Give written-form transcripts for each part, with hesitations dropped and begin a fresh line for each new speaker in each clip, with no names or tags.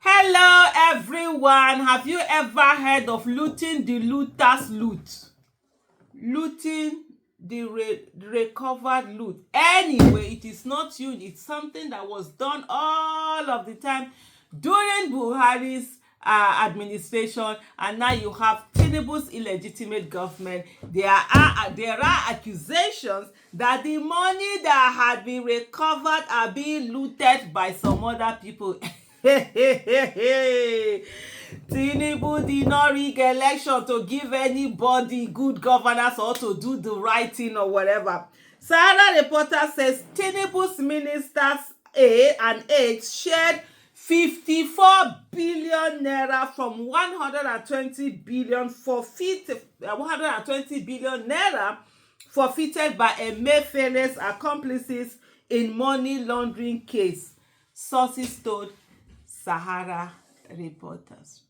Hello everyone, have you ever heard of looting the looters loot? Looting the recovered loot. Anyway, it is not you, it's something that was done all of the time during Buhari's administration, and now you have Tinubu's illegitimate government. There are accusations that the money that had been recovered are being looted by some other people. Tinubu did not rig election to give anybody good governance or to do the right thing or whatever. Sahara reporter says Tinubu's ministers A and H shared 54 billion naira from 120 billion naira forfeited by Emefiele's accomplices in money laundering case, sources told Sahara reporters.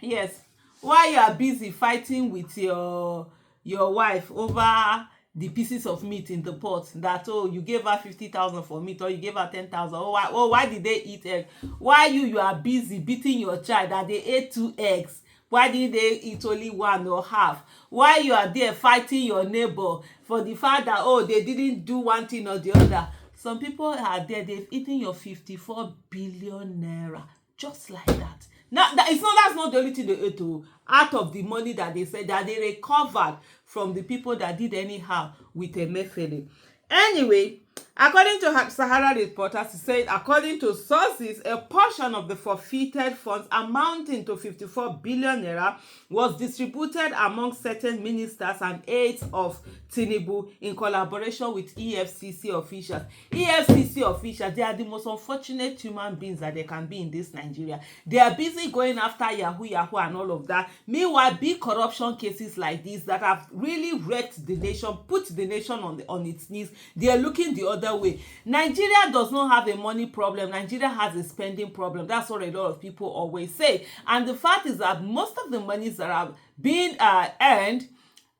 Yes, while you are busy fighting with your wife over the pieces of meat in the pot, that you gave her 50,000 for meat, or you gave her 10,000, why did they eat egg? Why you are busy beating your child that they ate 2 eggs? Why didn't they eat only 1 or half? Why you are there fighting your neighbor for the fact that they didn't do one thing or the other? Some people are there, they've eaten your 54 billion naira just like that. Now, that's not the only thing they ate. Out of the money that they said that they recovered from the people that did anyhow with Emefiele. Anyway, according to Sahara reporters, he said, according to sources, a portion of the forfeited funds amounting to 54 billion naira was distributed among certain ministers and aides of Tinubu in collaboration with EFCC officials. EFCC officials, they are the most unfortunate human beings that they can be in this Nigeria. They are busy going after Yahoo and all of that. Meanwhile, big corruption cases like this that have really wrecked the nation, put the nation on its knees, they are looking the other way. Nigeria does not have a money problem. Nigeria has a spending problem. That's what a lot of people always say. And the fact is that most of the monies that are being earned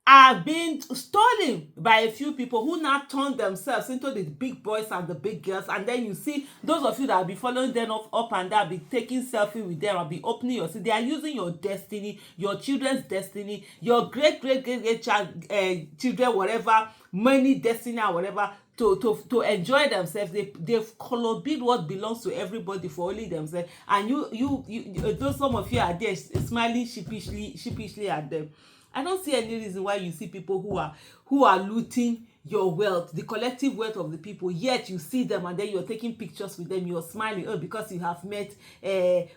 are being stolen by a few people who now turn themselves into the big boys and the big girls. And then you see those of you that will be following them up and down, be taking selfie with them and be opening your seat. They are using your destiny, your children's destiny, your great child, children, whatever, money, destiny or whatever, to enjoy themselves. They've colored what belongs to everybody for only themselves. And those some of you are there smiling sheepishly at them. I don't see any reason why you see people who are looting your wealth, the collective wealth of the people, yet you see them and then you're taking pictures with them, you're smiling, because you have met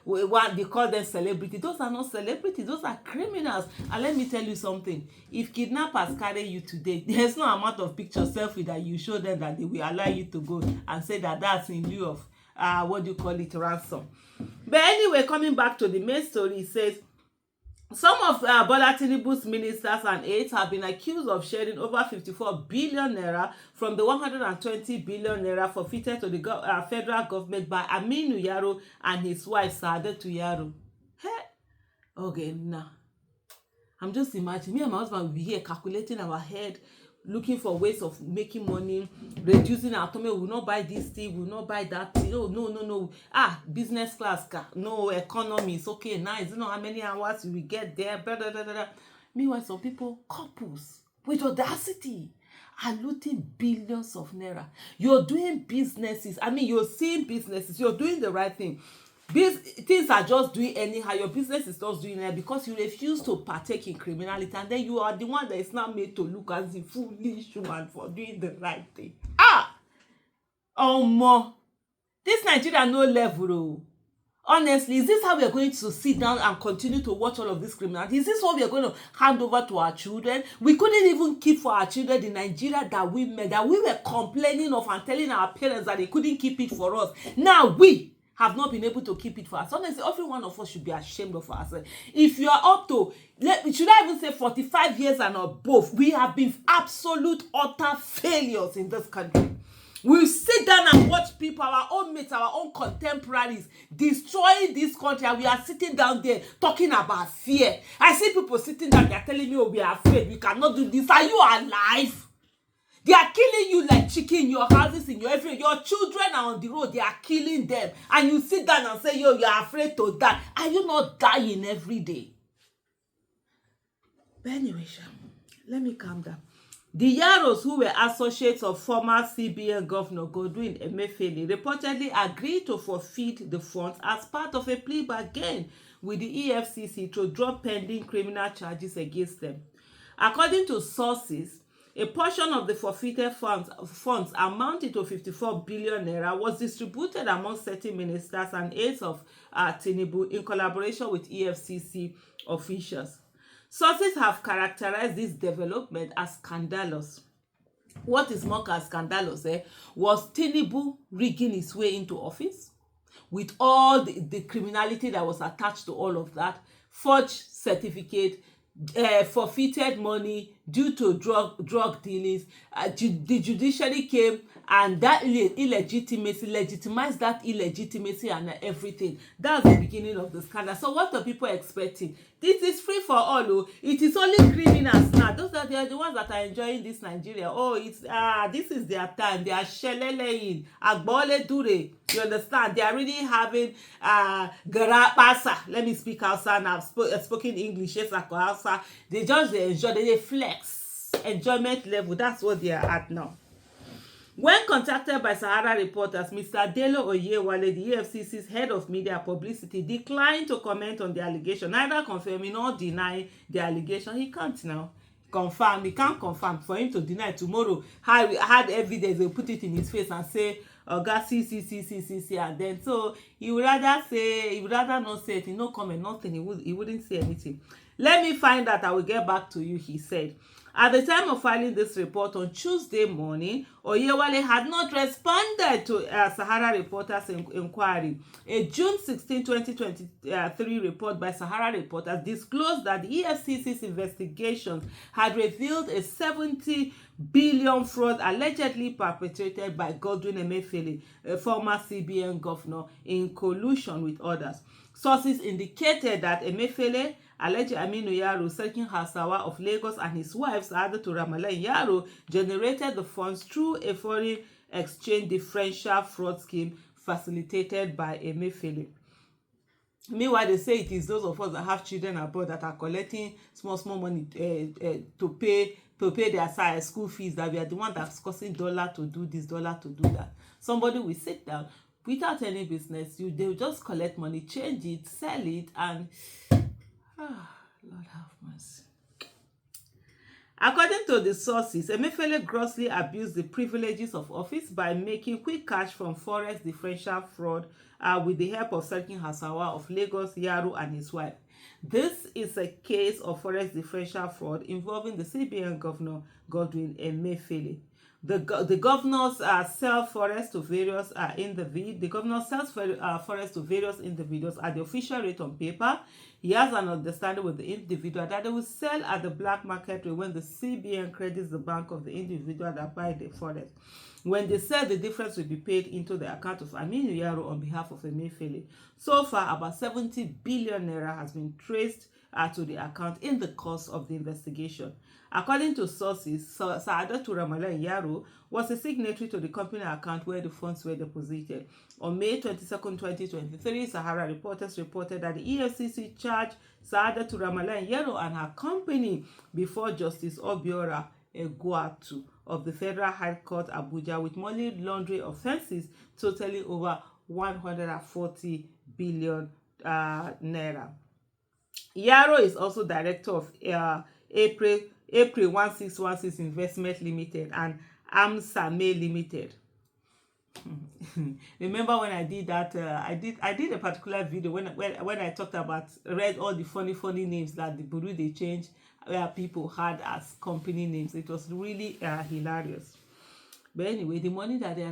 what they call them celebrity. Those are not celebrities, those are criminals. And let me tell you something, if kidnappers carry you today, there's no amount of picture selfie that you show them that they will allow you to go and say that that's in lieu of ransom. But anyway, coming back to the main story, it says some of Bola Tinubu's ministers and aides have been accused of sharing over 54 billion naira from the 120 billion naira forfeited to the federal government by Aminu Yaro and his wife Saadatu Yaro. Hey, okay, now I'm just imagining me and my husband will be here calculating our head, looking for ways of making money, reducing our tummy. We will not buy this thing, we will not buy that thing. Oh, no. Business class car. No, economy. It's okay. Now, you know how many hours we will get there. Blah, blah, blah, blah. Meanwhile, some people, couples, with audacity, are looting billions of naira. You're doing businesses. You're seeing businesses. You're doing the right thing. Things are just doing anyhow. Your business is just doing it because you refuse to partake in criminality, and then you are the one that is now made to look as the foolish woman for doing the right thing. This Nigeria no level. Honestly, is this how we are going to sit down and continue to watch all of this criminality? Is this what we are going to hand over to our children? We couldn't even keep for our children the Nigeria that we made, that we were complaining of and telling our parents that they couldn't keep it for us. Now we have not been able to keep it for us. Honestly, every one of us should be ashamed of ourselves. If you are up to, should I even say 45 years and above, we have been absolute utter failures in this country. We sit down and watch people, our own mates, our own contemporaries, destroying this country, and we are sitting down there talking about fear. I see people sitting down, they're telling me, we are afraid, we cannot do this. Are you alive? They are killing you like chicken in your houses, in your children are on the road, they are killing them. And you sit down and say, yo, you are afraid to die. Are you not dying every day? But anyway, let me calm down. The Yaros, who were associates of former CBN Governor Godwin Emefiele, reportedly agreed to forfeit the funds as part of a plea bargain with the EFCC to drop pending criminal charges against them. According to sources, a portion of the forfeited funds amounting to 54 billion naira was distributed among certain ministers and aides of Tinubu in collaboration with EFCC officials. Sources have characterized this development as scandalous. What is more scandalous was Tinubu rigging his way into office with all the criminality that was attached to all of that, forged certificate, forfeited money due to drug dealings. The judiciary came and that illegitimacy legitimized that illegitimacy and everything. That's the beginning of the scandal. So what are people expecting? This is free for all. Oh, it is only criminals now. Those are the ones that are enjoying this Nigeria. Oh, it's this is their time. They are sheleleing, agbole dure. You understand? They are really having garapasa. Let me speak Hausa now. I've spoken English. Yes, Hausa. They just enjoy. They flex. Enjoyment level. That's what they are at now. When contacted by Sahara reporters, Mr. Delo Oyewale, the EFCC's head of media publicity, declined to comment on the allegation, neither confirming nor denying the allegation. He can't now confirm. He can't confirm. For him to deny tomorrow, had evidence, they'll put it in his face and say, Oga, see, and then so he would rather not say it. No comment, nothing. He wouldn't say anything. Let me find out. I will get back to you, he said. At the time of filing this report on Tuesday morning, Oyewale had not responded to Sahara reporters' inquiry. A June 16, 2023 report by Sahara reporters disclosed that the EFCC's investigations had revealed a 70 billion fraud allegedly perpetrated by Godwin Emefiele, a former CBN governor, in collusion with others. Sources indicated that Emefiele, Alhaji Aminu Yaro, Sarkin Hausawa of Lagos, and his wife Sa'adatu Ramalan Yaro generated the funds through a foreign exchange differential fraud scheme facilitated by Emefiele. Meanwhile, they say it is those of us that have children abroad that are collecting small money to pay their school fees, that we are the one that's costing dollar to do this, dollar to do that. Somebody will sit down without any business. They will just collect money, change it, sell it, and Lord have mercy. According to the sources, Emefiele grossly abused the privileges of office by making quick cash from forex differential fraud with the help of Sarkin Hausawa of Lagos, Yaro, and his wife. This is a case of forex differential fraud involving the CBN governor, Godwin Emefiele. The governor sells forex to various individuals. The governor sells forex to various individuals at the official rate on paper. He has an understanding with the individual that they will sell at the black market rate when the CBN credits the bank of the individual that buy the forex. When they sell, the difference will be paid into the account of Aminu Yaro on behalf of Emefiele. So far, about 70 billion naira has been traced to the account in the course of the investigation. According to sources, Sa'adatu Ramalan Yaro was a signatory to the company account where the funds were deposited. On May 22, 2023, Sahara reporters reported that the EFCC charged Sa'adatu Ramalan Yaro and her company before Justice Obiora Egwuatu of the Federal High Court Abuja with money laundering offenses totaling over 140 billion naira. Yaro is also director of April 1616 Investment Limited and Amsame Limited. Remember when I did that? I did a particular video when I talked about read all the funny names that the Bureau de Change people had as company names. It was really hilarious. But anyway, the money that they're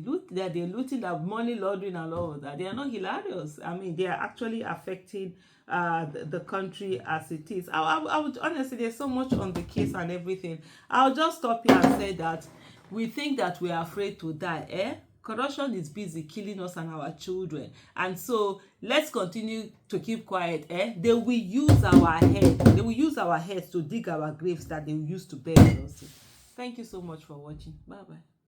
looting, that money laundering and all of that, they are not hilarious. I mean, they are actually affecting the country as it is. I would honestly, there's so much on the case and everything. I'll just stop here and say that we think that we are afraid to die. Corruption is busy killing us and our children, and so let's continue to keep quiet. They will use our head. They will use our heads to dig our graves that they will use to bury us. Thank you so much for watching. Bye bye.